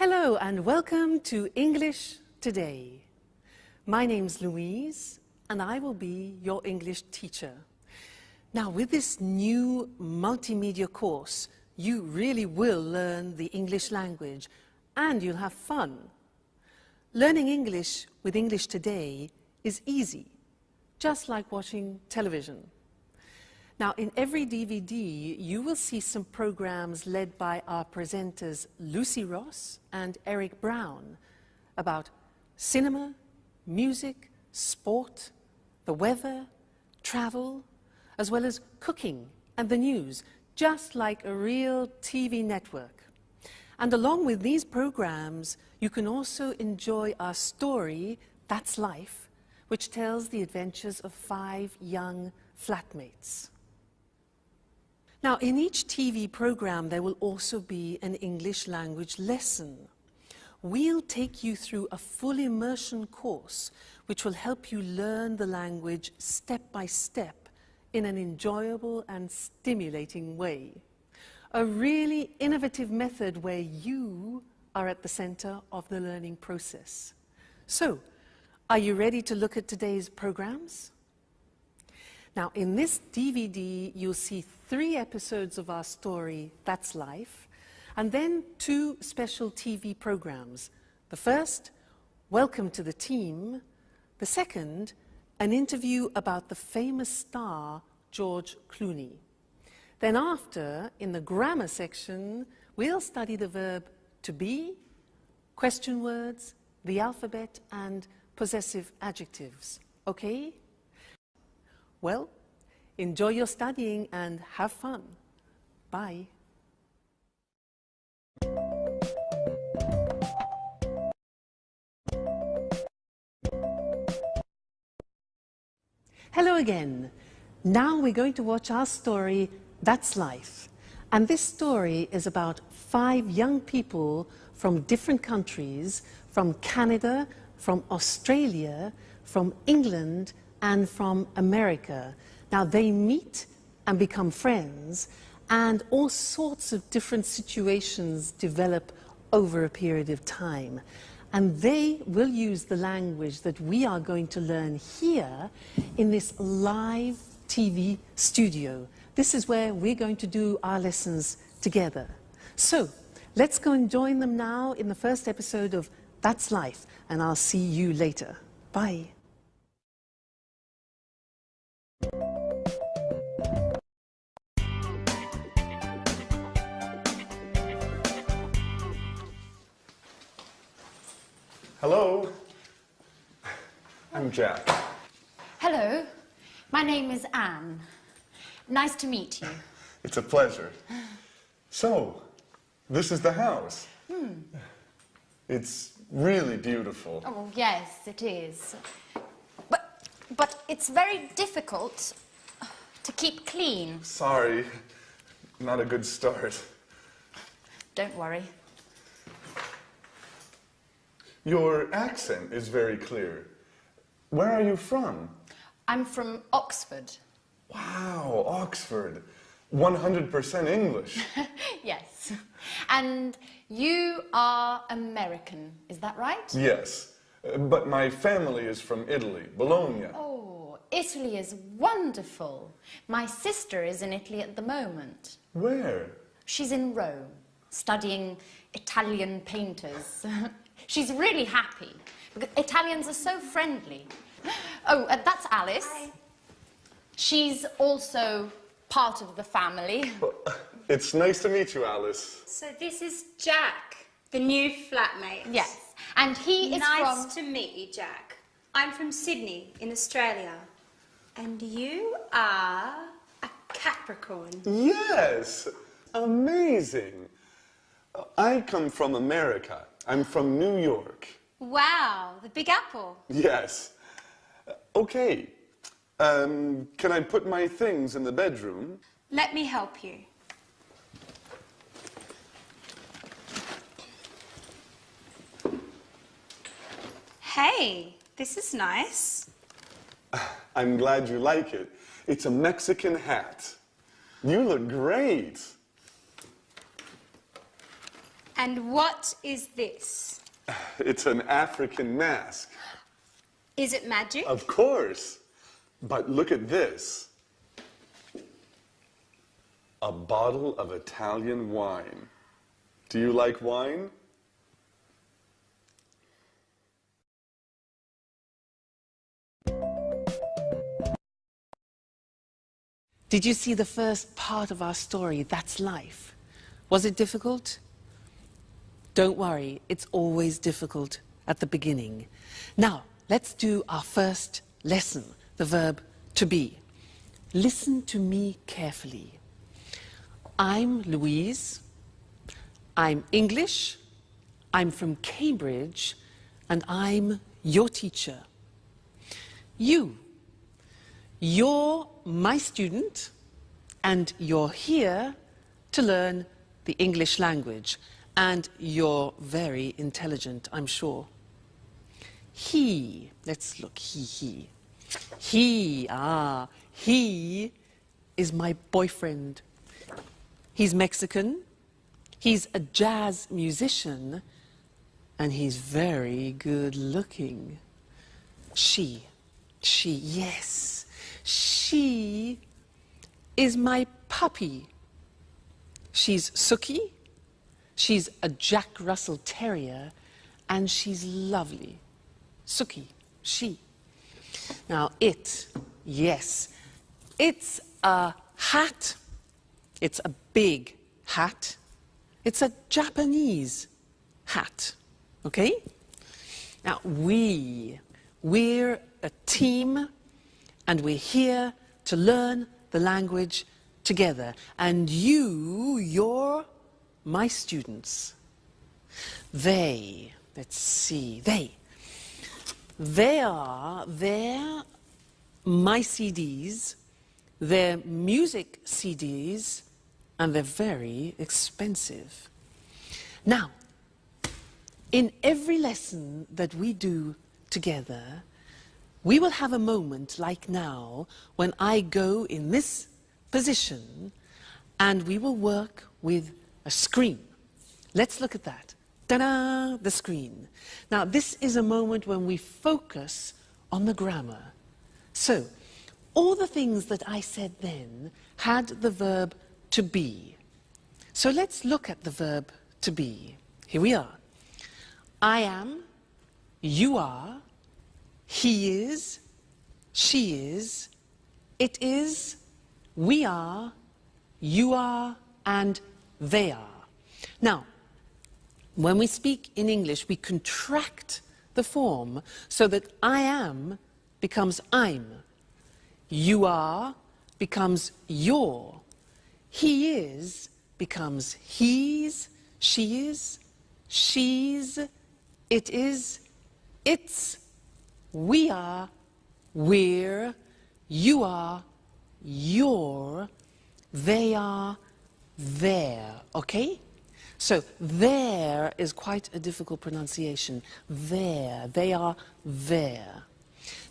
Hello and welcome to English Today. My name's Louise and I will be your English teacher. Now with this new multimedia course, you really will learn the English language and you'll have fun. Learning English with English Today is easy, just like watching television. Now, in every DVD, you will see some programs led by our presenters Lucy Ross and Eric Brown about cinema, music, sport, the weather, travel, as well as cooking and the news, just like a real TV network. And along with these programs, you can also enjoy our story, That's Life, which tells the adventures of 5 young flatmates. Now, in each TV program, there will also be an English language lesson. We'll take you through a full immersion course, which will help you learn the language step by step in an enjoyable and stimulating way. A really innovative method where you are at the center of the learning process. So, are you ready to look at today's programs? Now, in this DVD, you'll see 3 episodes of our story, That's Life, and then 2 special TV programs. The first, Welcome to the Team. The second, an interview about the famous star, George Clooney. Then after, in the grammar section, we'll study the verb to be, question words, the alphabet, and possessive adjectives. Okay? Well, enjoy your studying and have fun. Bye. Hello again. Now we're going to watch our story, That's Life. And this story is about 5 young people from different countries, from Canada, from Australia, from England, and from America. Now they meet and become friends, and all sorts of different situations develop over a period of time. And they will use the language that we are going to learn here in this live TV studio. This is where we're going to do our lessons together. So let's go and join them now in the first episode of That's Life, and I'll see you later. Bye. Hello, I'm Jack. Hello, my name is Anne. Nice to meet you. It's a pleasure. So, this is the house. It's really beautiful. Oh, yes, it is. But it's very difficult to keep clean. Sorry, not a good start. Don't worry. Your accent is very clear. Where are you from? I'm from Oxford. Wow, Oxford. 100% English. Yes. And you are American, is that right? Yes, but my family is from Italy, Bologna. Oh, Italy is wonderful. My sister is in Italy at the moment. Where? She's in Rome, studying Italian painters. She's really happy, because Italians are so friendly. Oh, that's Alice. Hi. She's also part of the family. Well, it's nice to meet you, Alice. So this is Jack, the new flatmate. Yes, and he is Nice to meet you, Jack. I'm from Sydney, in Australia. And you are a Capricorn. Yes, amazing. I come from America. I'm from New York. Wow, the Big Apple. Yes. Okay. Can I put my things in the bedroom? Let me help you. Hey, this is nice. I'm glad you like it. It's a Mexican hat. You look great. And what is this? It's an African mask. Is it magic? Of course. But look at this. A bottle of Italian wine. Do you like wine? Did you see the first part of our story, That's Life? Was it difficult? Don't worry, it's always difficult at the beginning. Now, let's do our first lesson, the verb to be. Listen to me carefully. I'm Louise. I'm English. I'm from Cambridge. And I'm your teacher. You're my student, and you're here to learn the English language. And you're very intelligent, I'm sure. Let's look, he is my boyfriend. He's Mexican, he's a jazz musician, and he's very good looking. She is my puppy. She's Suki, she's a Jack Russell Terrier, and she's lovely. Suki, she. Now it's a hat. It's a big hat. It's a Japanese hat, okay? Now we're a team, and we're here to learn the language together. And you're my students. They're my CDs, they're music CDs, and they're very expensive. Now, in every lesson that we do together, we will have a moment like now when I go in this position and we will work with a screen. Let's look at that. Ta-da! The screen. Now, this is a moment when we focus on the grammar. So, all the things that I said then had the verb to be. So let's look at the verb to be. Here we are. I am, you are, he is, she is, it is, we are, you are, and they are. Now, when we speak in English, we contract the form so that I am becomes I'm. You are becomes your. He is becomes he's, she is, she's, it is, it's, we are, we're, you are, you're, they are, they're, okay? So there is quite a difficult pronunciation. There, they are there.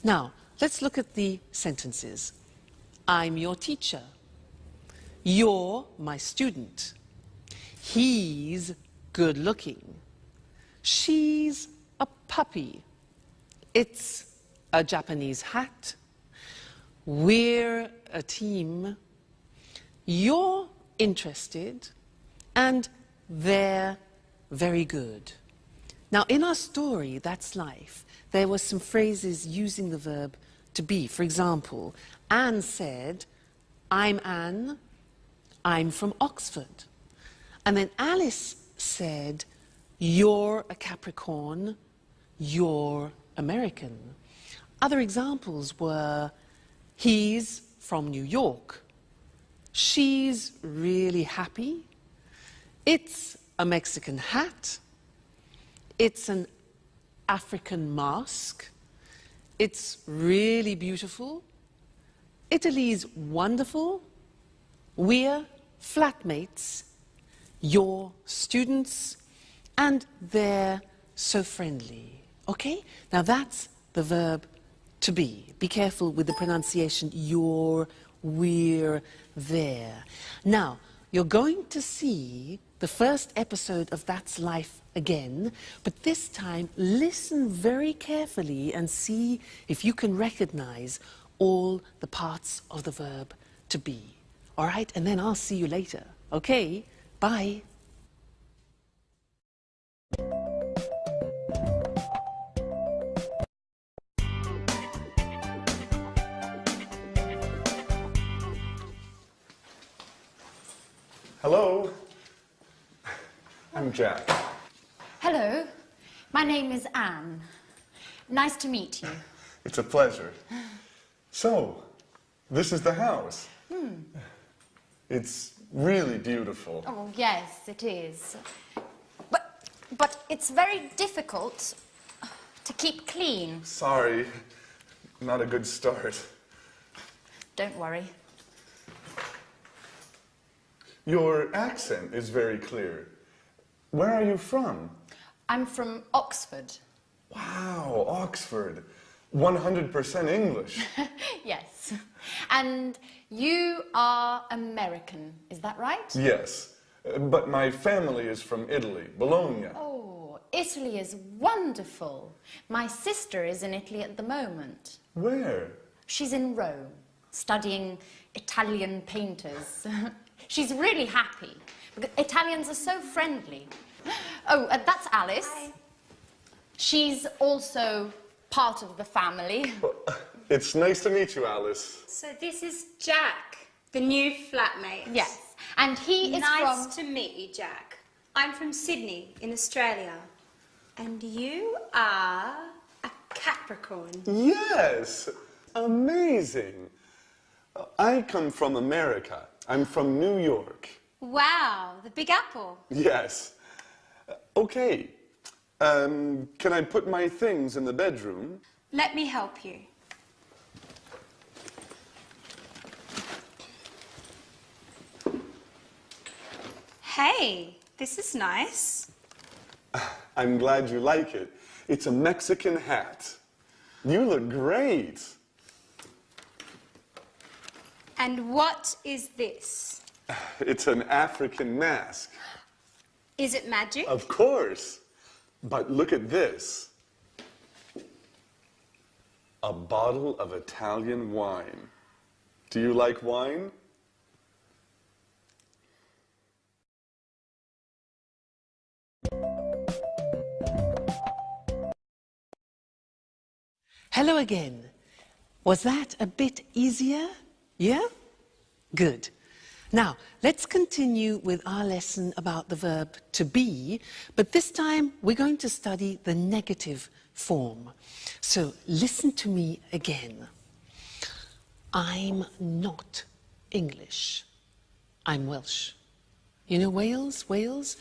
Now, let's look at the sentences. I'm your teacher. You're my student. He's good looking. She's a puppy. It's a Japanese hat. We're a team. You're interested. And they're very good. Now, in our story, That's Life, there were some phrases using the verb to be. For example, Anne said, I'm Anne, I'm from Oxford. And then Alice said, you're a Capricorn, you're American. Other examples were, he's from New York, she's really happy, it's a Mexican hat, it's an African mask, it's really beautiful, Italy's wonderful, we're flatmates, you're students, and they're so friendly. Okay? Now that's the verb to be. Be careful with the pronunciation, you're, we're, there. Now, you're going to see the first episode of That's Life again, but this time listen very carefully and see if you can recognize all the parts of the verb to be. All right, and then I'll see you later. Okay, bye. Hello. I'm Jack. Hello, my name is Anne. Nice to meet you. It's a pleasure. So, this is the house. It's really beautiful. Oh, yes, it is. But it's very difficult to keep clean. Sorry, not a good start. Don't worry. Your accent is very clear. Where are you from? I'm from Oxford. Wow, Oxford. 100% English. Yes. And you are American, is that right? Yes, but my family is from Italy, Bologna. Oh, Italy is wonderful. My sister is in Italy at the moment. Where? She's in Rome, studying Italian painters. She's really happy, because Italians are so friendly. Oh, that's Alice. Hi. She's also part of the family. It's nice to meet you, Alice. So this is Jack, the new flatmate. Yes, and he is Nice to meet you, Jack. I'm from Sydney in Australia. And you are a Capricorn. Yes, amazing. I come from America. I'm from New York. Wow, the Big Apple. Yes. Okay. Can I put my things in the bedroom? Let me help you. Hey, this is nice. I'm glad you like it. It's a Mexican hat. You look great. And what is this? It's an African mask. Is it magic? Of course. But look at this. A bottle of Italian wine. Do you like wine? Hello again. Was that a bit easier? Yeah? Good. Now, let's continue with our lesson about the verb to be, but this time we're going to study the negative form. So listen to me again. I'm not English. I'm Welsh. You know Wales? Wales?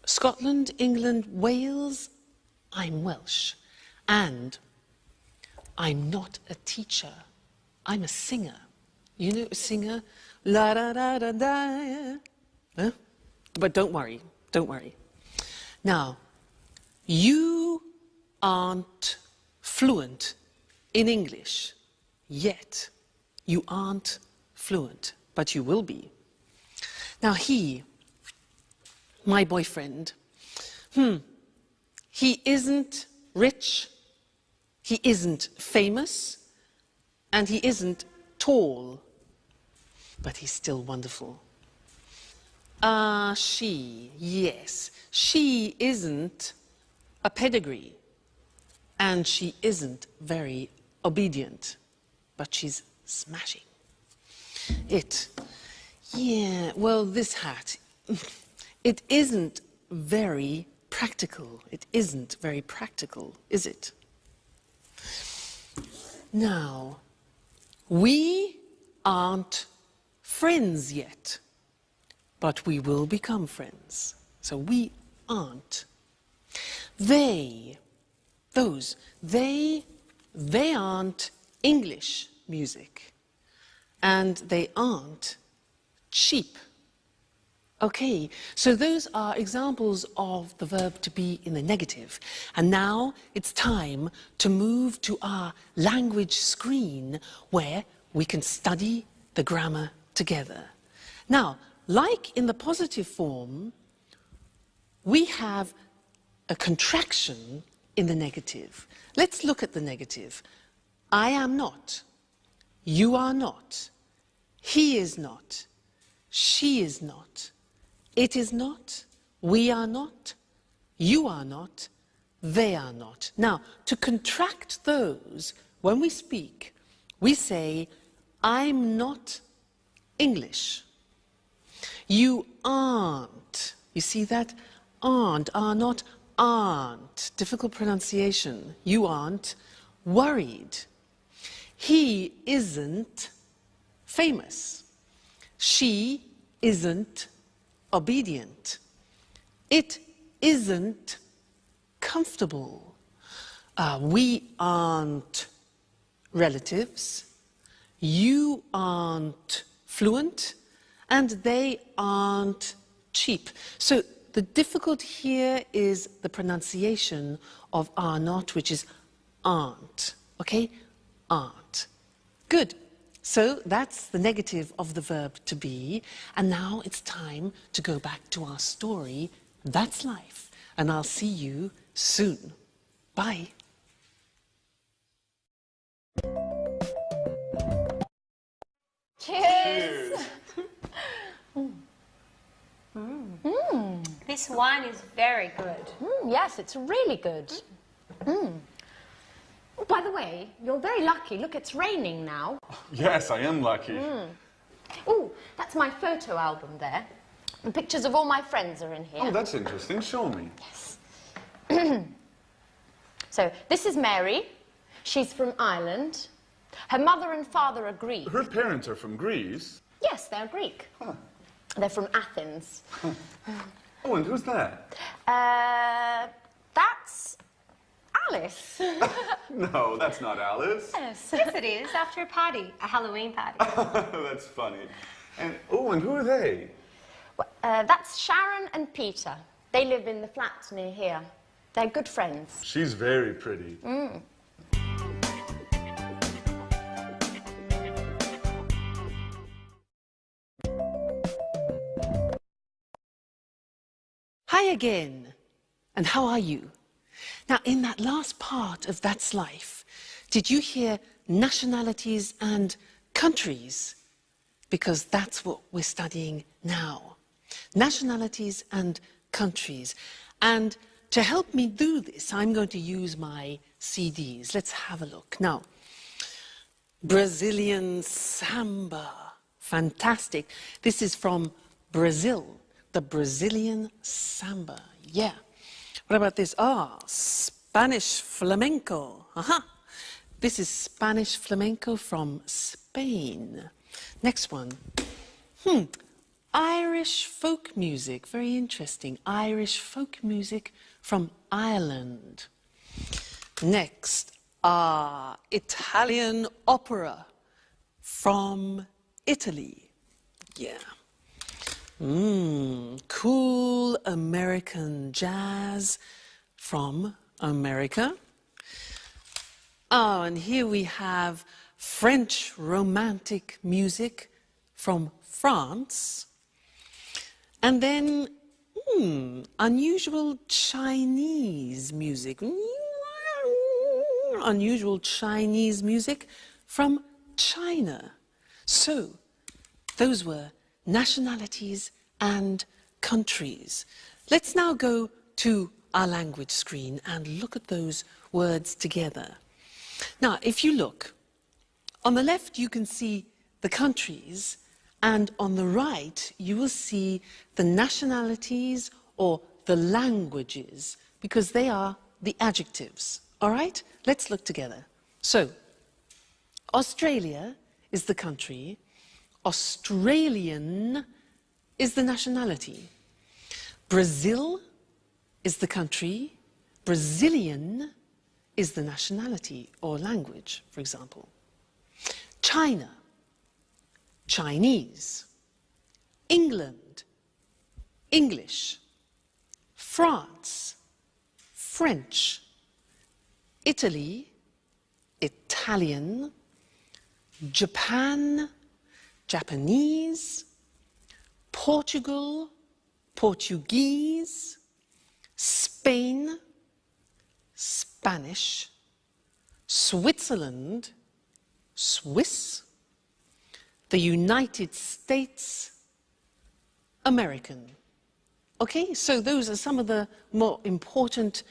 Scotland, England, Wales? I'm Welsh. And I'm not a teacher. I'm a singer. You know a singer? La da da da da. Huh? But don't worry, don't worry. Now, you aren't fluent in English yet. You aren't fluent, but you will be. Now he, my boyfriend, he isn't rich, he isn't famous, and he isn't tall, but he's still wonderful. She, yes, she isn't a pedigree, and she isn't very obedient, but she's smashing. Yeah, well, this hat, it isn't very practical. It isn't very practical, is it? Now, we aren't friends yet, but we will become friends. So we aren't. They aren't English music, and they aren't cheap. Okay, so those are examples of the verb to be in the negative. And now it's time to move to our language screen where we can study the grammar together. Now, like in the positive form, we have a contraction in the negative. Let's look at the negative. I am not. You are not. He is not. She is not. It is not. We are not. You are not. They are not. Now, to contract those, when we speak, we say, I'm not English. You aren't. You see that? Aren't, are not, aren't. Difficult pronunciation. You aren't worried. He isn't famous. She isn't obedient. It isn't comfortable. We aren't relatives. You aren't fluent. And they aren't cheap. So the difficult here is the pronunciation of are not, which is aren't. Okay? Aren't. Good. So that's the negative of the verb to be. And now it's time to go back to our story. That's life. And I'll see you soon. Bye. Cheers! This wine is very good. Yes, it's really good. Oh, by the way, you're very lucky. Look, it's raining now. Yes, I am lucky. Oh, that's my photo album there. The pictures of all my friends are in here. Oh, that's interesting. Show me. So, this is Mary. She's from Ireland. Her mother and father are Greek. Her parents are from Greece. Yes, they're Greek. Huh. They're from Athens. Oh, and who's that? That's Alice. No, that's not Alice. Yes. Yes, it is. After a party, a Halloween party. That's funny. And oh, and who are they? That's Sharon and Peter. They live in the flats near here. They're good friends. She's very pretty. Hi again. And how are you? Now, in that last part of That's Life, did you hear nationalities and countries? Because that's what we're studying now. Nationalities and countries. And to help me do this, I'm going to use my CDs. Let's have a look. Now, Brazilian samba. Fantastic. This is from Brazil. The Brazilian samba. Yeah. What about this? Spanish flamenco. This is Spanish flamenco from Spain. Next one. Irish folk music. Very interesting. Irish folk music from Ireland. Next. Italian opera from Italy. Yeah. Cool American jazz from America. Oh, and here we have French romantic music from France. And then, unusual Chinese music. Unusual Chinese music from China. So, those were nationalities and countries. Let's now go to our language screen and look at those words together. Now, if you look, on the left you can see the countries, and on the right you will see the nationalities or the languages, because they are the adjectives. All right? Let's look together. So, Australia is the country. Australian is the nationality. Brazil is the country. Brazilian is the nationality or language, for example. China, Chinese. England, English. France, French. Italy, Italian. Japan, Japanese. Portugal, Portuguese. Spain, Spanish, Switzerland, Swiss, the United States, American. Okay, so those are some of the more important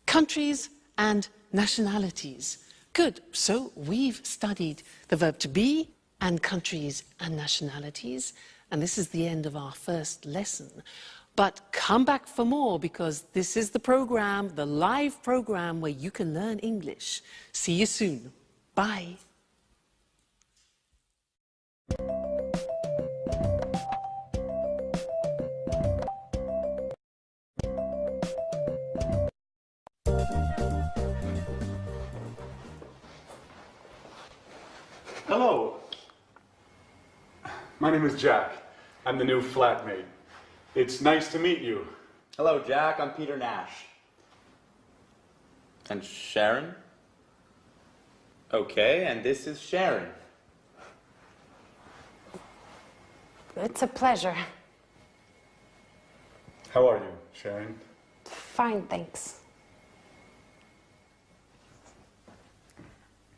countries and nationalities. Good, so we've studied the verb to be and countries and nationalities, and this is the end of our first lesson. But come back for more, because this is the program, the live program where you can learn English. See you soon. Bye. Hello. My name is Jack. I'm the new flatmate. It's nice to meet you. Hello, Jack. I'm Peter Nash. And Sharon? Okay, and this is Sharon. It's a pleasure. How are you, Sharon? Fine, thanks.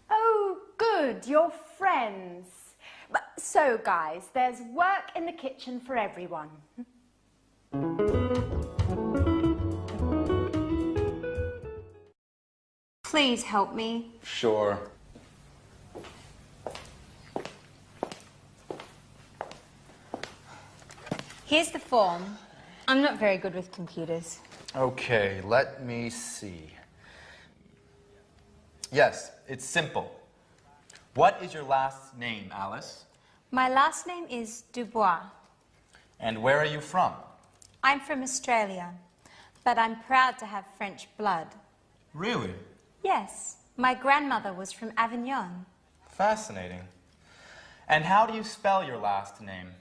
Oh, good, you're friends. So, guys, there's work in the kitchen for everyone. Please help me. Sure. Here's the form. I'm not very good with computers. Okay, let me see. Yes, it's simple. What is your last name, Alice? My last name is Dubois. And where are you from? I'm from Australia, but I'm proud to have French blood. Really? Yes, my grandmother was from Avignon. Fascinating. And how do you spell your last name?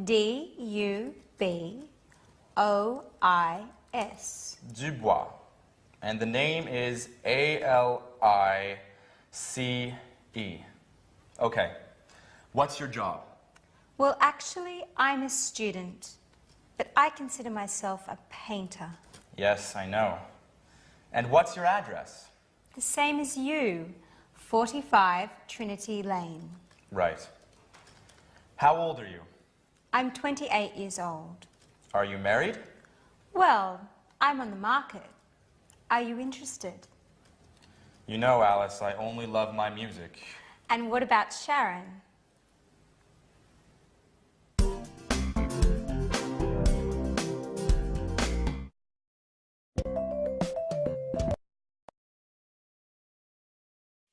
D-U-B-O-I-S. Dubois. And the name is A-L-I-C-E. Okay. What's your job? Well, actually, I'm a student, but I consider myself a painter. Yes, I know. And what's your address? The same as you, 45 Trinity Lane. Right. How old are you? I'm 28 years old. Are you married? Well, I'm on the market. Are you interested? You know, Alice, I only love my music. And what about Sharon?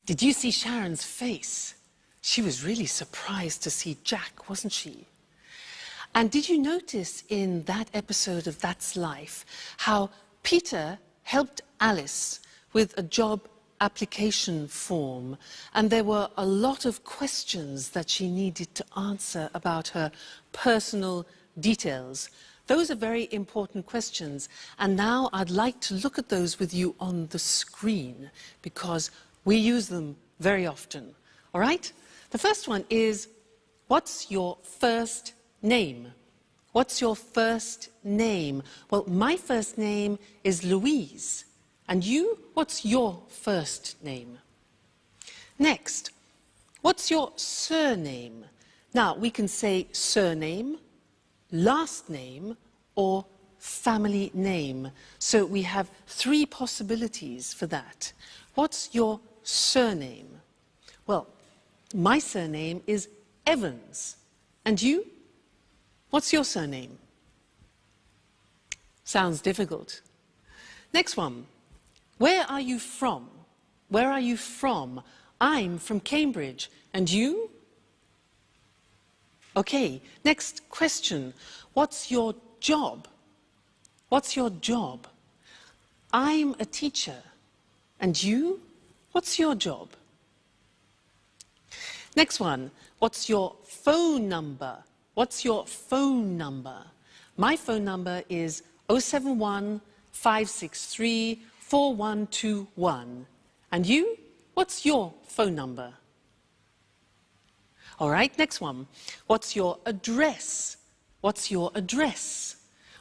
Did you see Sharon's face? She was really surprised to see Jack, wasn't she? And did you notice in that episode of That's Life how Peter helped Alice with a job application form, and there were a lot of questions that she needed to answer about her personal details? Those are very important questions, and now I'd like to look at those with you on the screen, because we use them very often. All right? The first one is, what's your first name? What's your first name? Well, my first name is Louise. And you, what's your first name? Next, what's your surname? Now, we can say surname, last name, or family name. So we have three possibilities for that. What's your surname? Well, my surname is Evans. And you? What's your surname? Sounds difficult. Next one. Where are you from? Where are you from? I'm from Cambridge. And you? Okay, next question. What's your job? What's your job? I'm a teacher. And you? What's your job? Next one. What's your phone number? What's your phone number? My phone number is 071 563 4121. And you? What's your phone number? All right, next one. What's your address? What's your address?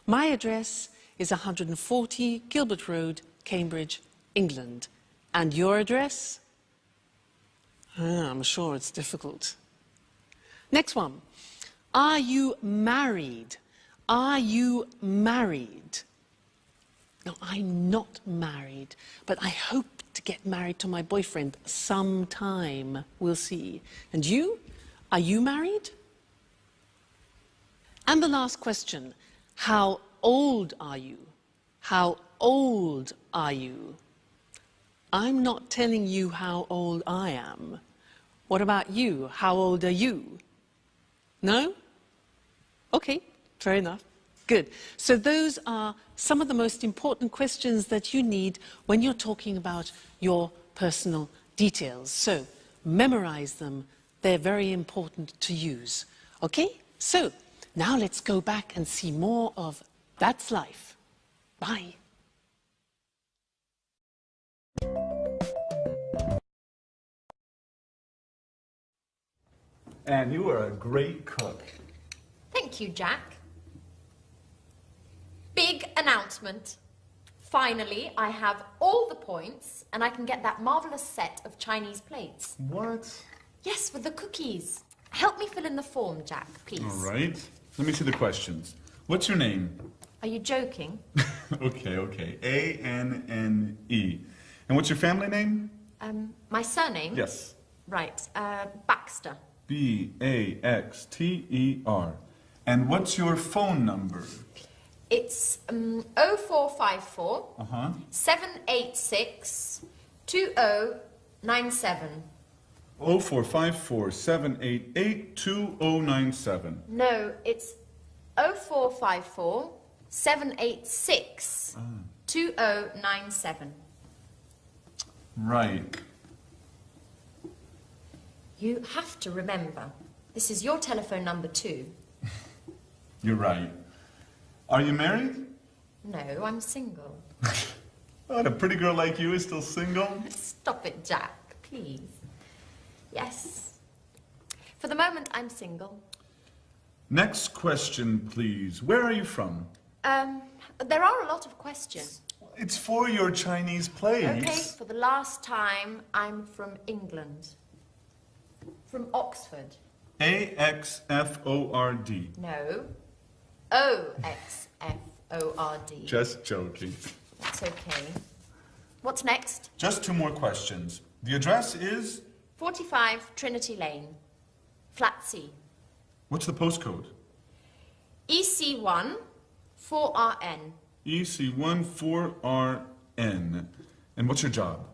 My address is 140 Gilbert Road, Cambridge, England. And your address? I'm sure it's difficult. Next one. Are you married? Are you married? No, I'm not married, but I hope to get married to my boyfriend sometime. We'll see. And you? Are you married? And the last question. How old are you? How old are you? I'm not telling you how old I am. What about you? How old are you? No? Okay, fair enough. Good. So those are some of the most important questions that you need when you're talking about your personal details. So memorize them. They're very important to use. Okay? So now let's go back and see more of That's Life. Bye. And you are a great cook. Thank you, Jack. Big announcement. Finally, I have all the points and I can get that marvelous set of Chinese plates. What? Yes, with the cookies. Help me fill in the form, Jack, please. All right. Let me see the questions. What's your name? Are you joking? Okay. A-N-N-E. And what's your family name? My surname? Yes. Right, Baxter. B-A-X-T-E-R. And what's your phone number? It's 0454 786 2097. 0454 788 2097. No, it's 0454 786 2097. Right. You have to remember, this is your telephone number too. You're right. Are you married? No, I'm single. What, a pretty girl like you is still single? Stop it, Jack, please. Yes. For the moment, I'm single. Next question, please. Where are you from? There are a lot of questions. It's for your Chinese plays. Okay, for the last time, I'm from England. From Oxford. A-X-F-O-R-D. No. O-X-F-O-R-D. Just joking. That's okay. What's next? Just two more questions. The address is? 45 Trinity Lane, Flat C. What's the postcode? EC1 4RN. EC1 4RN. And what's your job?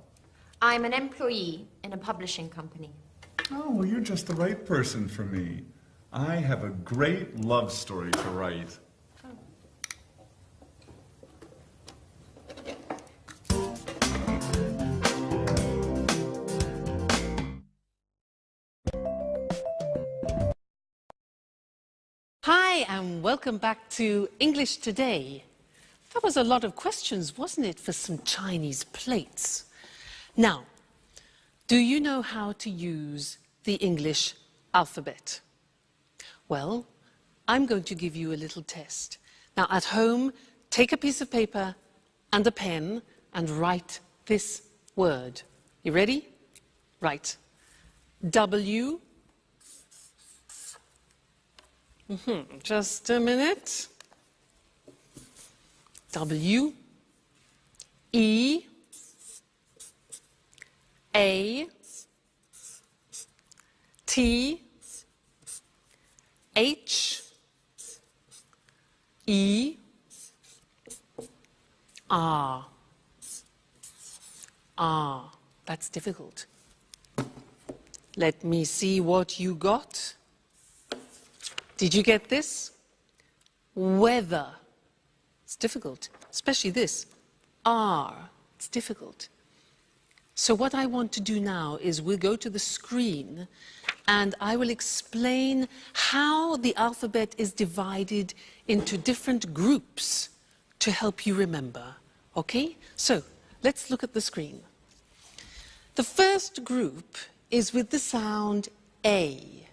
I'm an employee in a publishing company. Oh, well, you're just the right person for me. I have a great love story to write. Hi, and welcome back to English Today. That was a lot of questions, wasn't it, for some Chinese plates? Now, do you know how to use the English alphabet? Well, I'm going to give you a little test. Now, at home, take a piece of paper and a pen and write this word. You ready? Right. W. Just a minute. W. E. A. T. H. E. R. R. That's difficult. Let me see what you got. Did you get this? Weather. It's difficult, especially this. R. It's difficult. So what I want to do now is we'll go to the screen and I will explain how the alphabet is divided into different groups to help you remember. Okay? So let's look at the screen. The first group is with the sound A,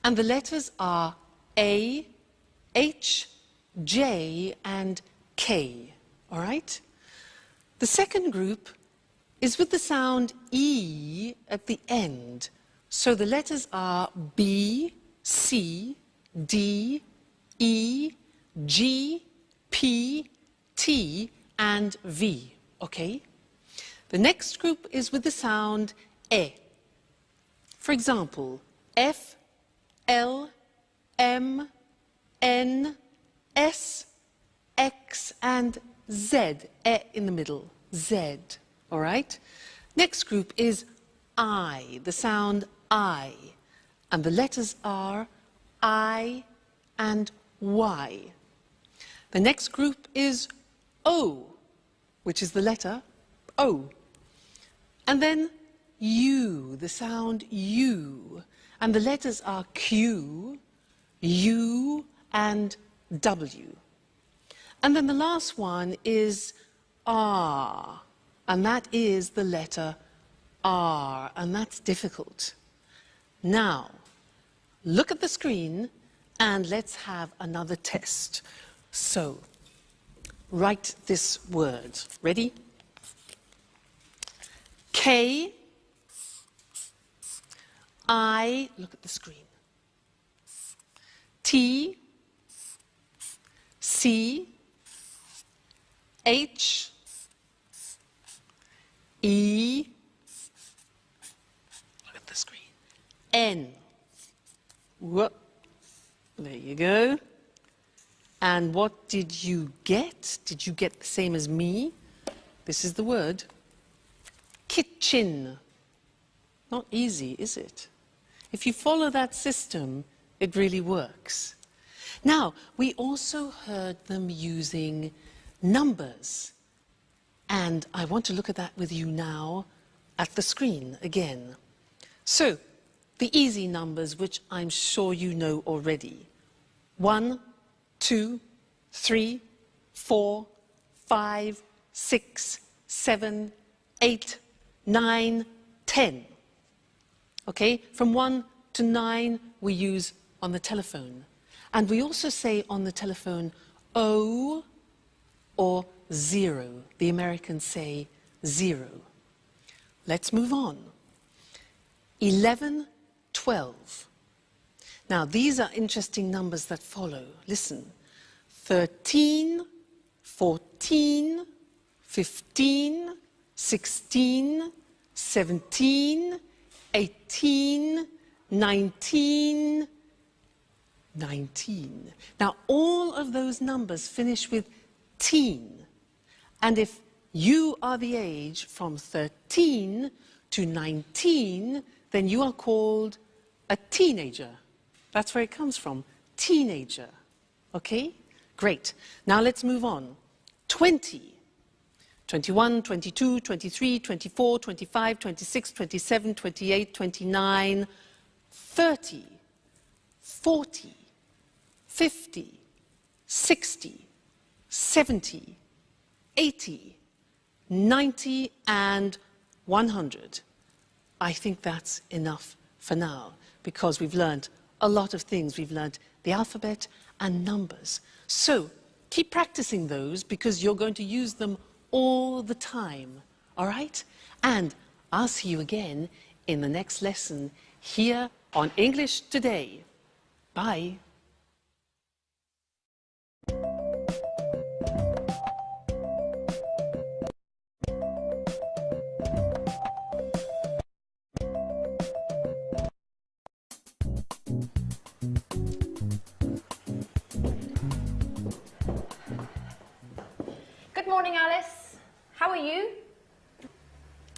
and the letters are A, H, J, and K, all right? The second group is with the sound E at the end. So the letters are B, C, D, E, G, P, T, and V, okay? The next group is with the sound E. For example, F, L, M, N, S, X, and Z, E in the middle, Z, all right? Next group is I, the sound I, and the letters are I and Y. The next group is O, which is the letter O. And then U, the sound U, and the letters are Q, U, and W. And then the last one is R, and that is the letter R, and that's difficult. Now, look at the screen and let's have another test. So, write this word. Ready? K, I, look at the screen. T, C, H, E, look at the screen, N. Whoop. There you go. And what did you get? Did you get the same as me? This is the word. Kitchen. Not easy, is it? If you follow that system, it really works. Now, we also heard them using numbers. And I want to look at that with you now at the screen again. So, the easy numbers, which I'm sure you know already. 1, 2, 3, 4, 5, 6, 7, 8, 9, 10. Okay? From 1 to 9, we use on the telephone. And we also say on the telephone, O or 0. The Americans say 0. Let's move on. 11, 12. Now, these are interesting numbers that follow. Listen. 13, 14, 15, 16, 17, 18, 19, 19. Now, all of those numbers finish with teen. And if you are the age from 13 to 19, then you are called a teenager. That's where it comes from, teenager. Okay? Great. Now let's move on. 20. 21, 22, 23, 24, 25, 26, 27, 28, 29, 30, 40, 50, 60, 70, 80, 90, and 100. I think that's enough for now, because we've learned a lot of things. We've learned the alphabet and numbers. So keep practicing those, because you're going to use them all the time, all right? And I'll see you again in the next lesson here on English Today. Bye. Good morning, Alice. How are you?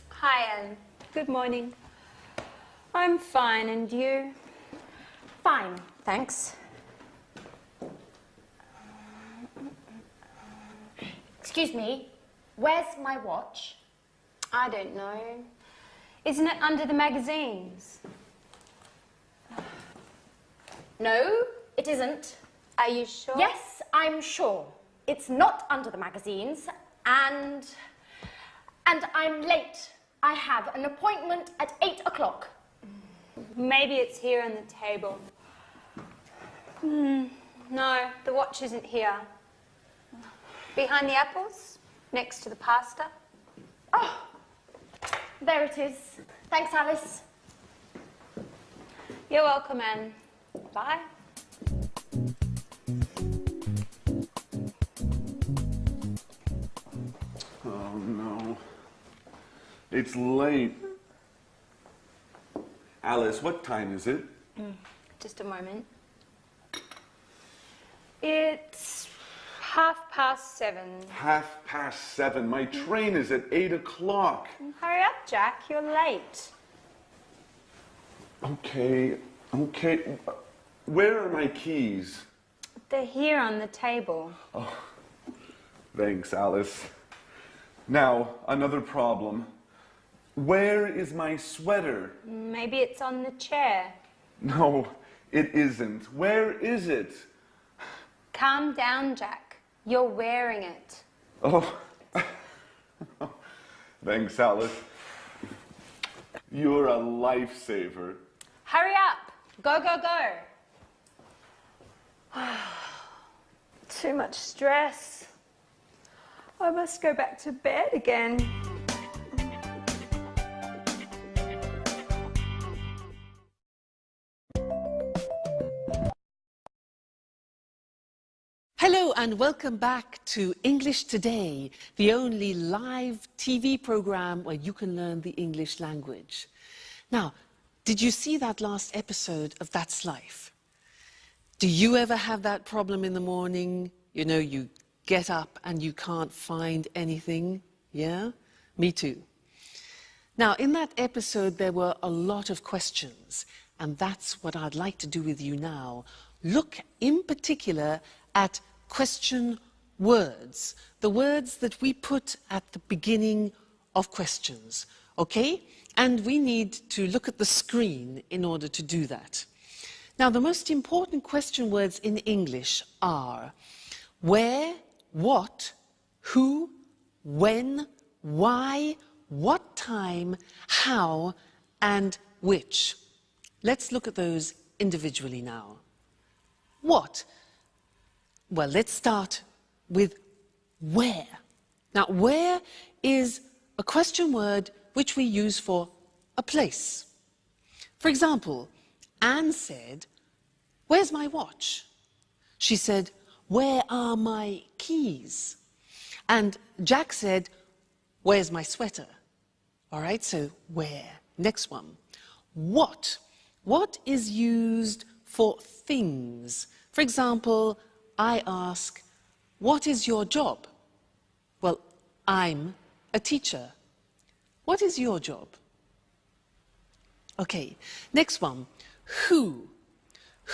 Hi, Ellen. Good morning. I'm fine, and you? Fine, thanks. Excuse me, where's my watch? I don't know. Isn't it under the magazines? No, it isn't. Are you sure? Yes, I'm sure. It's not under the magazines, and I'm late. I have an appointment at 8 o'clock. Maybe it's here on the table. No, the watch isn't here. Behind the apples, next to the pasta. Oh, there it is. Thanks, Alice. You're welcome, Anne. Bye. Oh no. It's late. Alice, what time is it? Just a moment. It's 7:30. 7:30. My train is at 8 o'clock. Hurry up, Jack. You're late. Okay. Where are my keys? They're here on the table. Thanks, Alice. Now, another problem. Where is my sweater? Maybe it's on the chair. No, it isn't. Where is it? Calm down, Jack. You're wearing it. Oh. Thanks, Alice. You're a lifesaver. Hurry up. Go, go, go. Too much stress. I must go back to bed again. Hello and welcome back to English Today, the only live TV program where you can learn the English language. Now, did you see that last episode of That's Life? Do you ever have that problem in the morning? You know, you get up and you can't find anything? Yeah? Me too. Now, in that episode, there were a lot of questions, and that's what I'd like to do with you now. Look in particular at question words, the words that we put at the beginning of questions, okay? And we need to look at the screen in order to do that. Now, the most important question words in English are where, what, who, when, why, what time, how, and which. Let's look at those individually now. What? Well, let's start with where. Now, where is a question word which we use for a place. For example, Anne said, "Where's my watch?" She said, "Where are my keys?" And Jack said, "Where's my sweater?" All right, so where. Next one. What? What is used for things? For example, I ask, "What is your job?" Well, I'm a teacher. What is your job? Okay, next one. Who?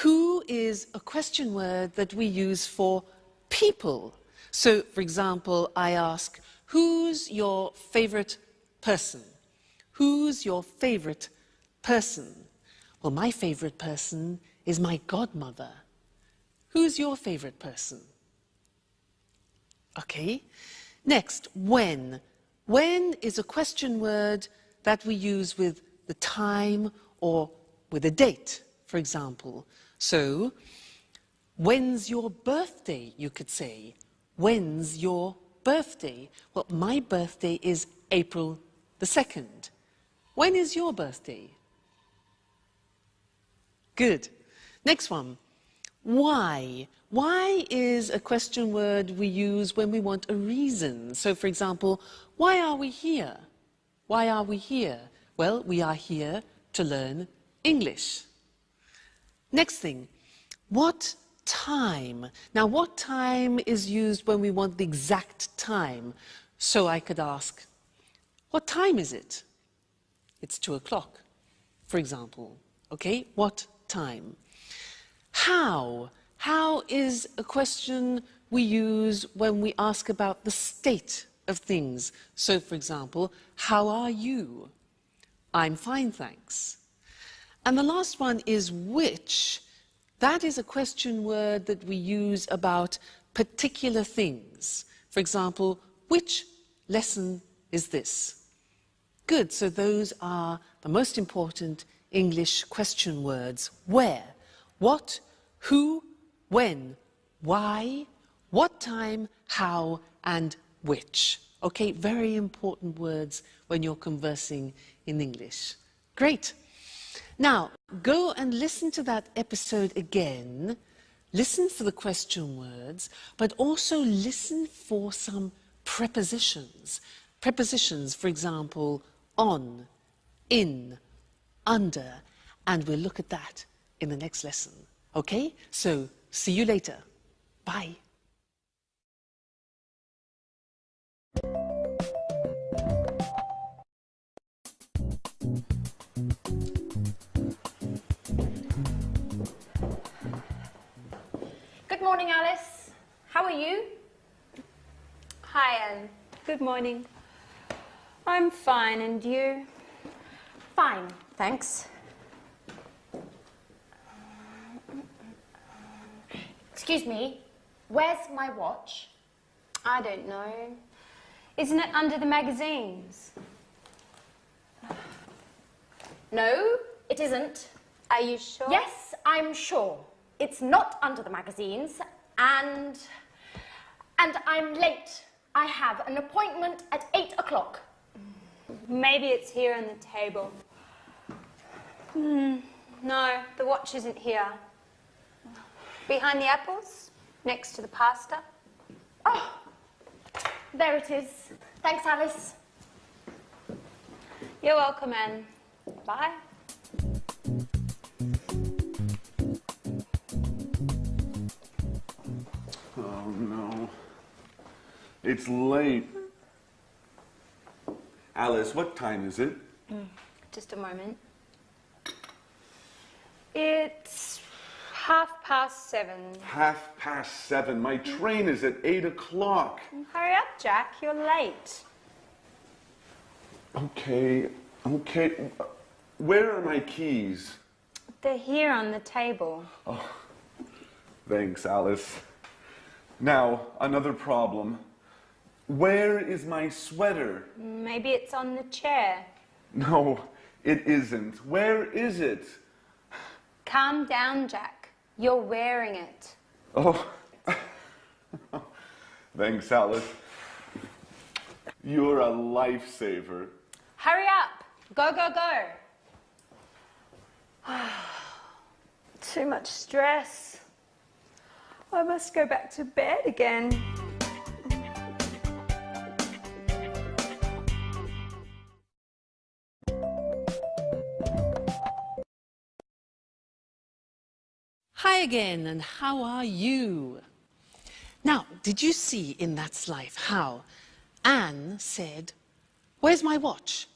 Who is a question word that we use for people. So, for example, I ask, "Who's your favorite person?" Who's your favorite person? Well, my favorite person is my godmother. Who's your favorite person? Okay. Next, when. When is a question word that we use with the time or with a date, for example. So, when's your birthday, you could say. When's your birthday? Well, my birthday is April the 2nd. When is your birthday? Good. Next one. Why? Why is a question word we use when we want a reason. So, for example, why are we here? Why are we here? Well, we are here to learn English. Next thing, what time? Now, what time is used when we want the exact time? So I could ask, what time is it? It's 2 o'clock, for example. Okay, what time? How? How is a question we use when we ask about the state of things. So, for example, how are you? I'm fine, thanks. And the last one is which. That is a question word that we use about particular things. For example, which lesson is this? Good, so those are the most important English question words. Where, what, who, when, why, what time, how, and which. Okay, very important words when you're conversing in English. Great. Now, go and listen to that episode again. Listen for the question words, but also listen for some prepositions. Prepositions, for example, on, in, under, and we'll look at that in the next lesson. Okay? So, see you later. Bye. Good morning, Alice. How are you? Hi, Anne. Good morning. I'm fine, and you? Fine, thanks. Excuse me, where's my watch? I don't know. Isn't it under the magazines? No, it isn't. Are you sure? Yes, I'm sure. It's not under the magazines, and I'm late. I have an appointment at 8 o'clock. Maybe it's here on the table. No, the watch isn't here. Behind the apples, next to the pasta. Oh, there it is. Thanks, Alice. You're welcome, Anne. Bye. Oh, no. It's late. Alice, what time is it? Just a moment. It's 7:30. 7:30. My train is at 8 o'clock. Hurry up, Jack. You're late. Okay. Where are my keys? They're here on the table. Thanks, Alice. Now, another problem. Where is my sweater? Maybe it's on the chair. No, it isn't. Where is it? Calm down, Jack. You're wearing it. Oh. Thanks, Alice. You're a lifesaver. Hurry up. Go, go, go. Too much stress. I must go back to bed again. Hi again, and how are you? Now, did you see in That's Life how Anne said, "Where's my watch?"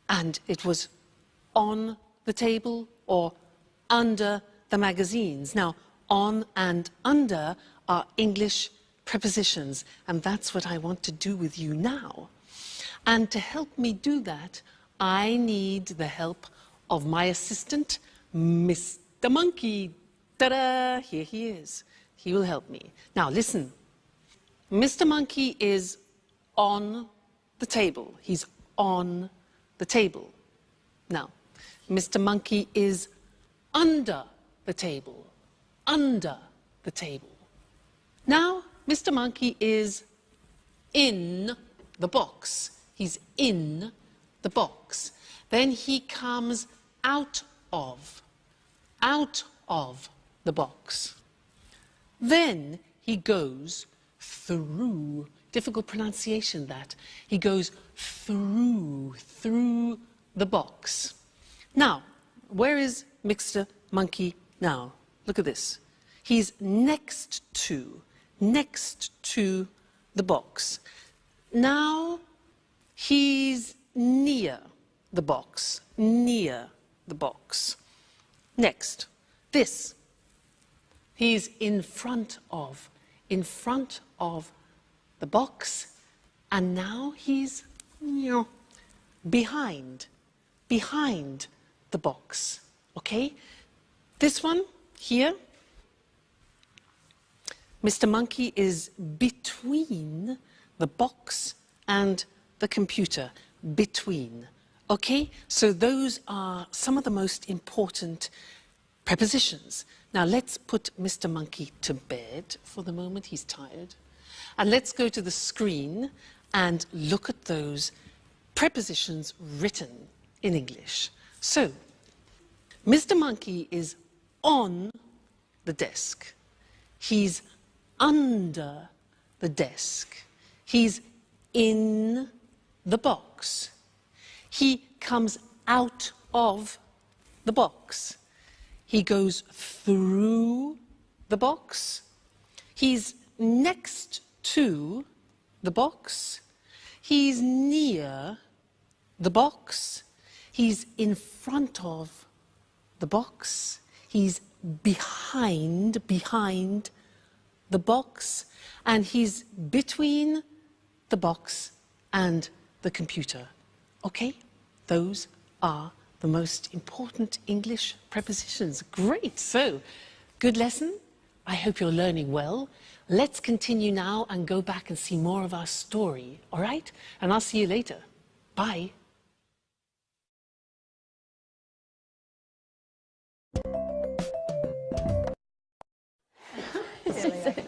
And it was on the table or under the magazines. Now, on and under are English prepositions, and that's what I want to do with you now. And to help me do that, I need the help of my assistant, Mr. Monkey. Ta-da! Here he is. He will help me. Now, listen. Mr. Monkey is on the table. He's on the table. Now, Mr. Monkey is under the table. Under the table. Now, Mr. Monkey is in the box. He's in the box. Then he comes out of the box. Then he goes through, difficult pronunciation that, he goes through the box. Now, where is Mr. Monkey now? Look at this. He's next to the box. Now, he's near the box, Next, this. He's in front of the box, and now he's behind the box, okay? This one here, Mr. Monkey is between the box and the computer, between, okay? So those are some of the most important prepositions. Now let's put Mr. Monkey to bed for the moment, he's tired. And let's go to the screen and look at those prepositions written in English. So, Mr. Monkey is on the desk. He's under the desk. He's in the box. He comes out of the box. He goes through the box. He's next to the box. He's near the box. He's in front of the box. He's behind the box. And he's between the box and the computer. Okay? Those are the most important English prepositions. Great! So, good lesson. I hope you're learning well. Let's continue now and go back and see more of our story, all right? And I'll see you later. Bye.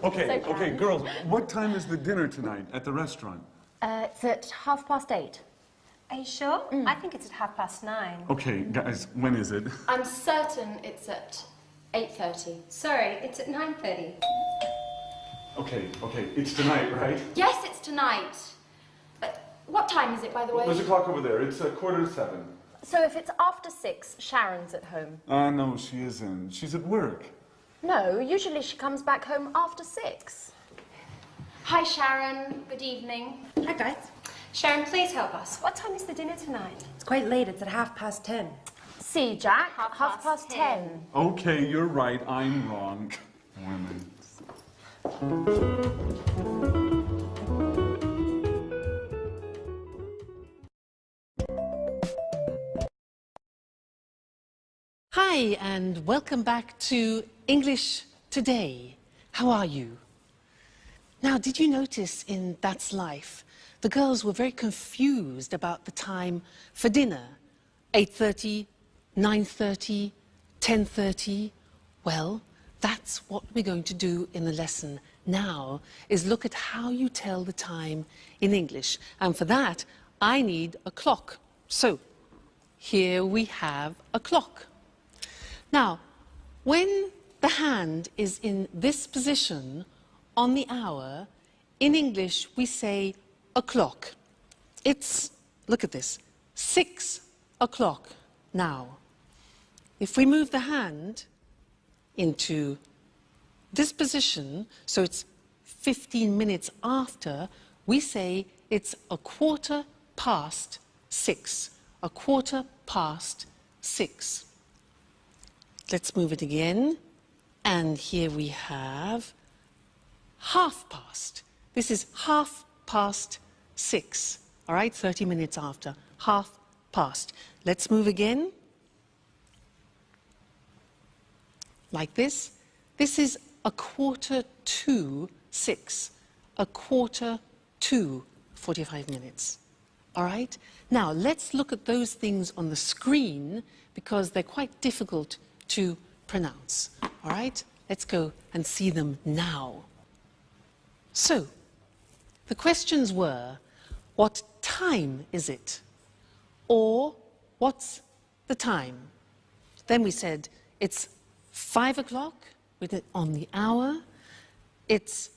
Okay, girls, what time is the dinner tonight at the restaurant? It's at 8:30. Are you sure? I think it's at 9:30. Okay, guys, when is it? I'm certain it's at 8:30. Sorry, it's at 9:30. Okay, it's tonight, right? Yes, it's tonight. What time is it, by the way? There's a clock over there. It's 7:15. So if it's after 6, Sharon's at home. No, she isn't. She's at work. No, usually she comes back home after 6. Hi, Sharon. Good evening. Hi, guys. Sharon, please help us. What time is the dinner tonight? It's quite late. It's at 10:30. See, Jack, 10:30. Okay, you're right. I'm wrong. Women. Hi, and welcome back to English Today. How are you? Now, did you notice in That's Life, the girls were very confused about the time for dinner? 8:30, 9:30, 10:30? Well, that's what we're going to do in the lesson now, is look at how you tell the time in English. And for that, I need a clock. So, here we have a clock. Now, when the hand is in this position on the hour, in English we say o'clock. It's, look at this, 6 o'clock now. If we move the hand into this position, so it's 15 minutes after, we say it's 6:15. 6:15. Let's move it again. And here we have 6:30. This is 6:30. All right, 30 minutes after. 6:30. Let's move again. Like this. This is 6:45. 45 minutes. All right? Now, let's look at those things on the screen because they're quite difficult to pronounce. All right? Let's go and see them now. So, the questions were, what time is it? Or, what's the time? Then we said, it's 5 o'clock with it on the hour. It's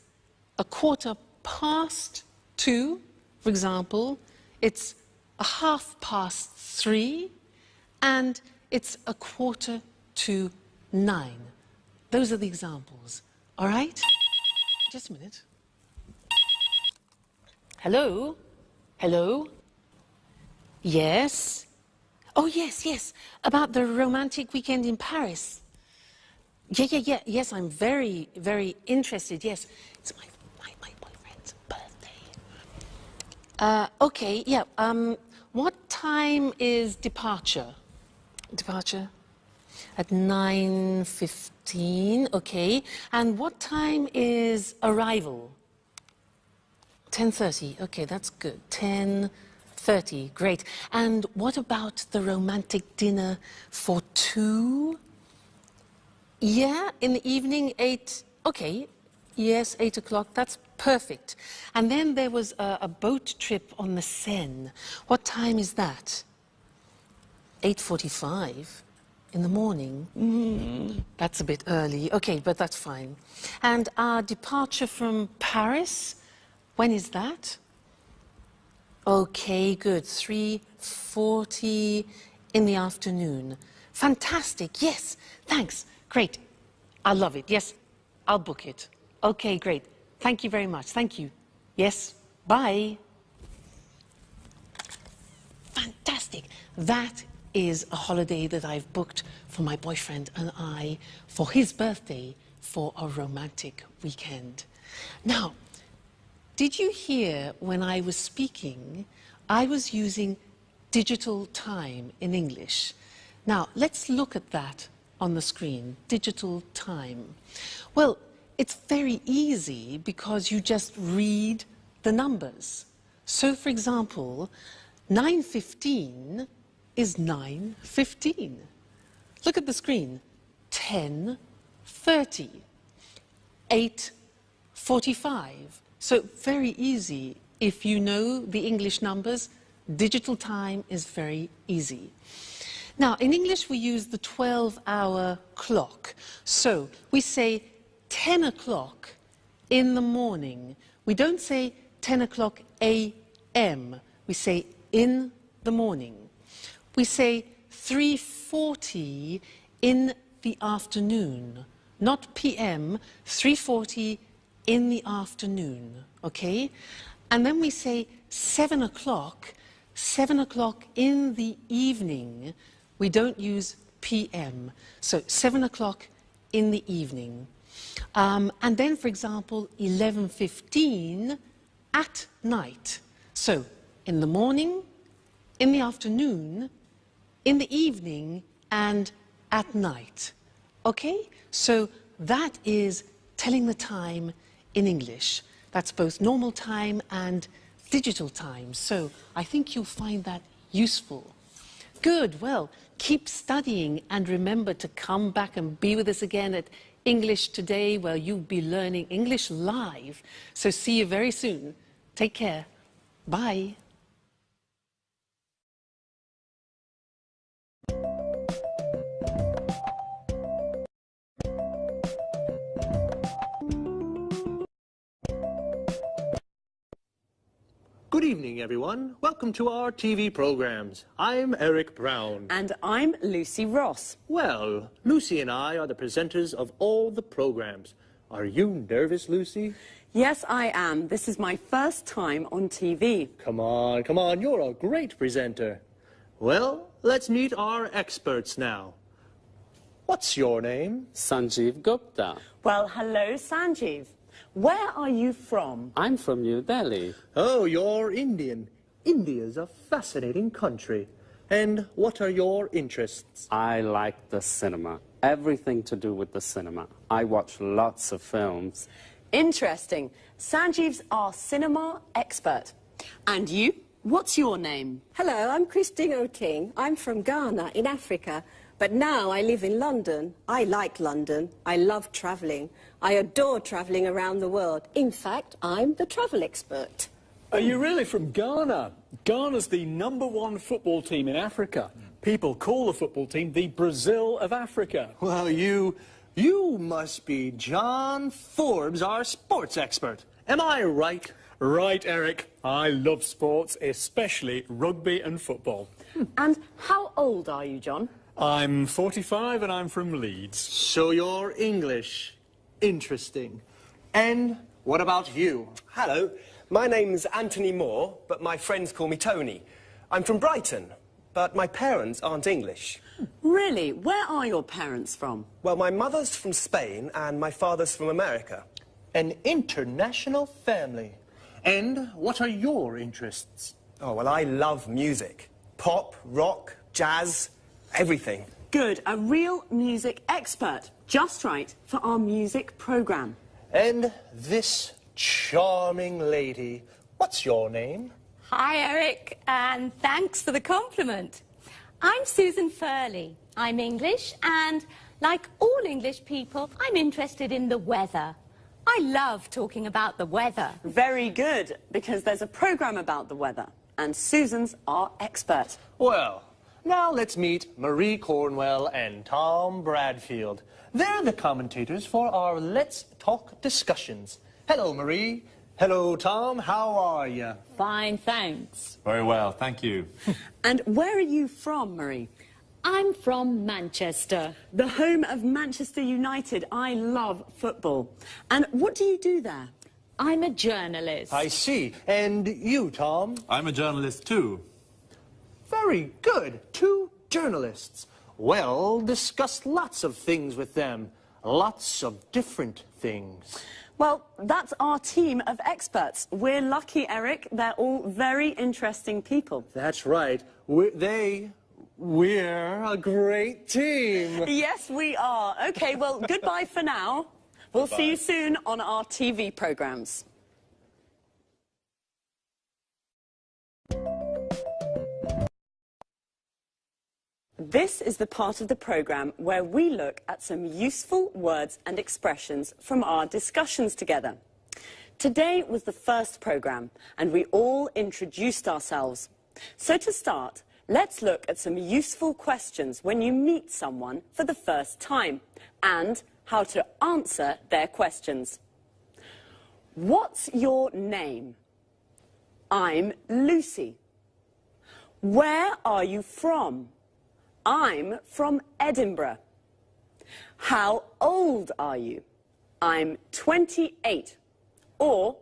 2:15, for example. It's 3:30, and it's 8:45. Those are the examples. All right? Just a minute. Hello? Hello? Yes? Oh, yes. About the romantic weekend in Paris. Yeah. Yes, I'm very, very interested. Yes, it's my boyfriend's birthday. Okay, yeah. What time is departure? Departure? At 9:15, okay. And what time is arrival? 10:30, okay, that's good. 10:30, great. And what about the romantic dinner for 2? Yeah, in the evening, 8, okay. Yes, 8 o'clock, that's perfect. And then there was a boat trip on the Seine. What time is that? 8:45 in the morning. That's a bit early. Okay, but that's fine. And our departure from Paris, when is that? Okay, good. 3:40 in the afternoon. Fantastic. Yes, thanks. Great. I love it. Yes, I'll book it. Okay, great. Thank you very much. Thank you. Yes, bye. Fantastic. That is a holiday that I've booked for my boyfriend and I for his birthday for a romantic weekend. Now, did you hear when I was speaking, I was using digital time in English. Now, let's look at that on the screen, digital time. Well, it's very easy because you just read the numbers. So, for example, 9:15 is 9:15. Look at the screen. 10:30. 8:45. So, very easy. If you know the English numbers, digital time is very easy. Now, in English, we use the 12-hour clock. So, we say 10 o'clock in the morning. We don't say 10 o'clock a.m. We say in the morning. We say 3:40 in the afternoon, not p.m., 3:40 in the afternoon, okay? And then we say 7 o'clock in the evening. We don't use p.m., so 7 o'clock in the evening. And then, for example, 11:15 at night. So, in the morning, in the afternoon, in the evening, and at night. Okay? So, that is telling the time in English. That's both normal time and digital time. So, I think you'll find that useful. Good. Well, keep studying and remember to come back and be with us again at English Today, where you'll be learning English live. So see you very soon. Take care. Bye. Good evening, everyone. Welcome to our TV programs. I'm Eric Brown. And I'm Lucy Ross. Well, Lucy and I are the presenters of all the programs. Are you nervous, Lucy? Yes, I am. This is my first time on TV. Come on, you're a great presenter. Well, let's meet our experts now. What's your name? Sanjeev Gupta. Well, hello, Sanjeev. Where are you from? I'm from New Delhi. Oh, you're Indian. India's a fascinating country. And what are your interests? I like the cinema. Everything to do with the cinema. I watch lots of films. Interesting. Sanjeev's our cinema expert. And you? What's your name? Hello, I'm Christine O'King. I'm from Ghana in Africa. But now I live in London. I like London. I love travelling. I adore travelling around the world. In fact, I'm the travel expert. Are you really from Ghana? Ghana's the #1 football team in Africa. People call the football team the Brazil of Africa. Well, you must be John Forbes, our sports expert. Am I right? Right, Eric. I love sports, especially rugby and football. And how old are you, John? I'm 45 and I'm from Leeds. So you're English. Interesting. And what about you? Hello, my name's Anthony Moore, but my friends call me Tony. I'm from Brighton, but my parents aren't English. Really? Where are your parents from? Well, my mother's from Spain and my father's from America. An international family. And what are your interests? Oh, well, I love music. Pop, rock, jazz, everything. Good, a real music expert. Just right for our music program. And this charming lady, what's your name? Hi, Eric, and thanks for the compliment. I'm Susan Furley. I'm English, and like all English people, I'm interested in the weather. I love talking about the weather. Very good, because there's a programme about the weather, and Susan's our expert. Well, now let's meet Marie Cornwell and Tom Bradfield. They're the commentators for our Let's Talk discussions. Hello, Marie. Hello, Tom. How are you? Fine, thanks. Very well, thank you. And where are you from, Marie? I'm from Manchester. The home of Manchester United. I love football. And what do you do there? I'm a journalist. I see. And you, Tom? I'm a journalist too. Very good. 2 journalists. Well, discuss lots of things with them. Lots of different things. Well, that's our team of experts. We're lucky, Eric. They're all very interesting people. That's right. We're a great team. Yes, we are. OK, well, goodbye for now. We'll see you soon on our TV programmes. This is the part of the programme where we look at some useful words and expressions from our discussions together. Today was the first programme, and we all introduced ourselves. So to start, let's look at some useful questions when you meet someone for the first time, and how to answer their questions. What's your name? I'm Lucy. Where are you from? I'm from Edinburgh. How old are you? I'm 28. Or,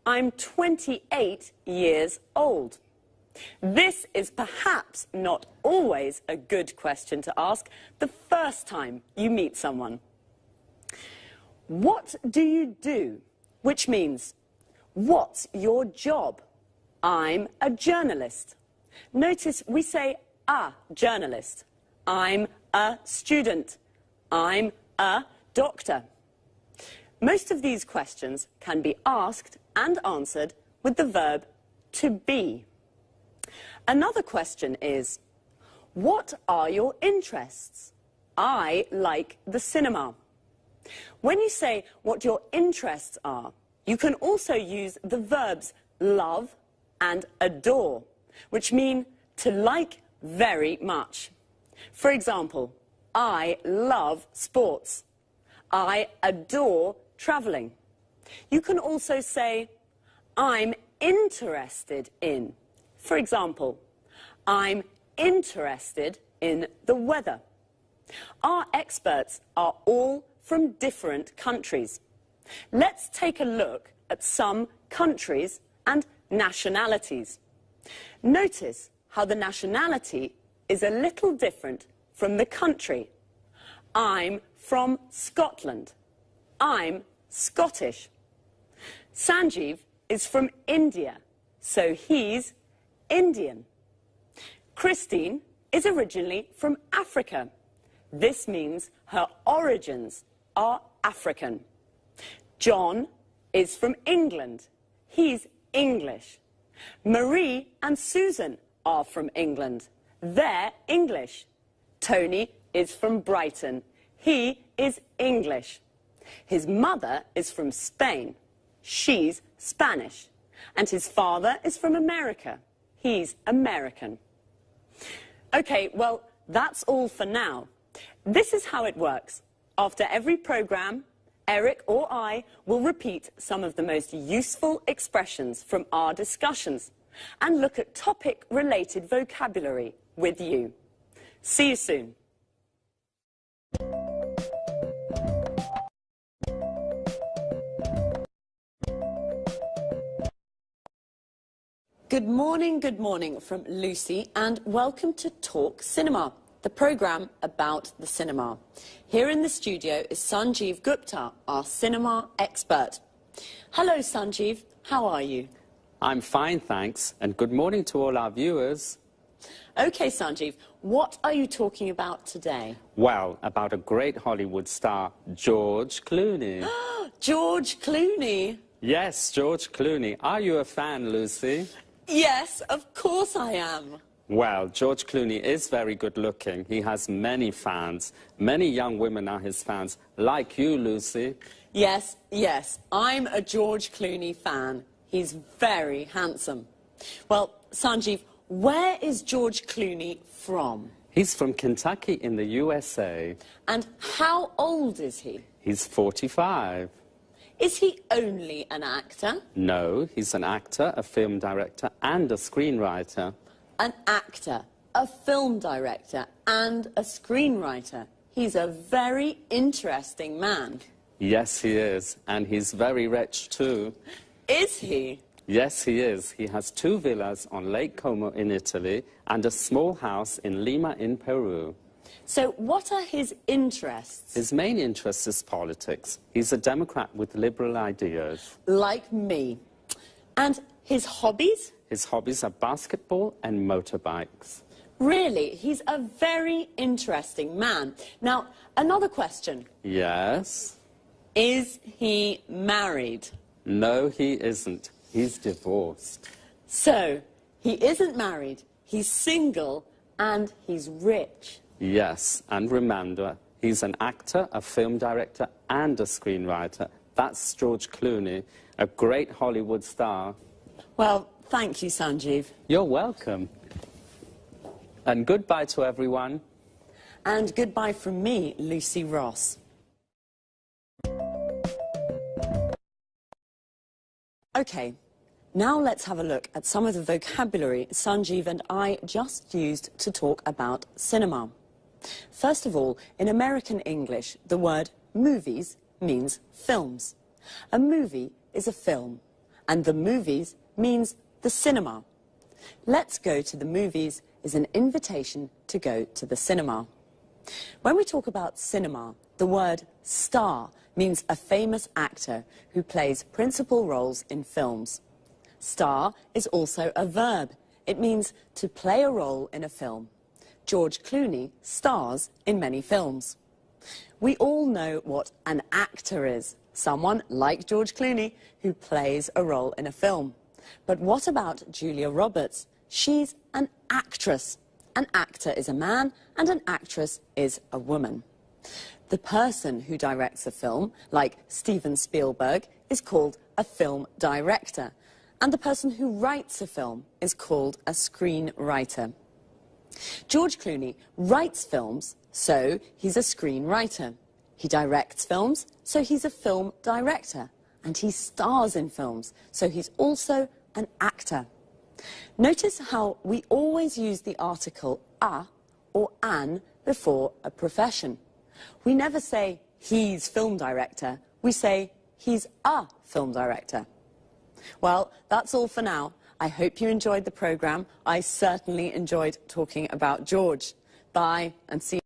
I'm 28 years old. This is perhaps not always a good question to ask the first time you meet someone. What do you do? Which means, what's your job? I'm a journalist. Notice we say a journalist. I'm a student. I'm a doctor. Most of these questions can be asked and answered with the verb to be. Another question is, what are your interests? I like the cinema. When you say what your interests are, you can also use the verbs love and adore, which mean to like very much. For example, I love sports. I adore travelling. You can also say, I'm interested in. For example, I'm interested in the weather. Our experts are all from different countries. Let's take a look at some countries and nationalities. Notice how the nationality is a little different from the country. I'm from Scotland. I'm Scottish. Sanjeev is from India, so he's Indian. Christine is originally from Africa. This means her origins are African. John is from England. He's English. Marie and Susan are from England. They're English. Tony is from Brighton. He is English. His mother is from Spain. She's Spanish. And his father is from America. He's American. OK, well, that's all for now. This is how it works. After every programme, Eric or I will repeat some of the most useful expressions from our discussions and look at topic-related vocabulary with you. See you soon. Good morning from Lucy, and welcome to Talk Cinema, the programme about the cinema. Here in the studio is Sanjeev Gupta, our cinema expert. Hello, Sanjeev. How are you? I'm fine, thanks, and good morning to all our viewers. OK, Sanjeev, what are you talking about today? Well, about a great Hollywood star, George Clooney. George Clooney? Yes, George Clooney. Are you a fan, Lucy? Yes, of course I am. Well, George Clooney is very good looking. He has many fans. Many young women are his fans, like you, Lucy. Yes, yes, I'm a George Clooney fan. He's very handsome. Well, Sanjeev, where is George Clooney from? He's from Kentucky in the USA. And how old is he? He's 45. Is he only an actor? No, he's an actor, a film director, and a screenwriter. An actor, a film director, and a screenwriter. He's a very interesting man. Yes, he is. And he's very rich, too. Is he? Yes, he is. He has 2 villas on Lake Como in Italy and a small house in Lima in Peru. So what are his interests? His main interest is politics. He's a Democrat with liberal ideas. Like me. And his hobbies? His hobbies are basketball and motorbikes. Really, he's a very interesting man. Now, another question. Yes? Is he married? No, he isn't. He's divorced. So, he isn't married, he's single, and he's rich. Yes, and remember, he's an actor, a film director, and a screenwriter. That's George Clooney, a great Hollywood star. Well, thank you, Sanjeev. You're welcome. And goodbye to everyone. And goodbye from me, Lucy Ross. Okay, now let's have a look at some of the vocabulary Sanjeev and I just used to talk about cinema. First of all, in American English, the word movies means films. A movie is a film, and the movies means the cinema. Let's go to the movies is an invitation to go to the cinema. When we talk about cinema, the word star means a famous actor who plays principal roles in films. Star is also a verb. It means to play a role in a film. George Clooney stars in many films. We all know what an actor is. Someone like George Clooney who plays a role in a film. But what about Julia Roberts? She's an actress. An actor is a man and an actress is a woman. The person who directs a film, like Steven Spielberg, is called a film director. And the person who writes a film is called a screenwriter. George Clooney writes films, so he's a screenwriter. He directs films, so he's a film director. And he stars in films, so he's also an actor. Notice how we always use the article a or an before a profession. We never say he's film director, we say he's a film director. Well, that's all for now. I hope you enjoyed the programme. I certainly enjoyed talking about George. Bye and see you.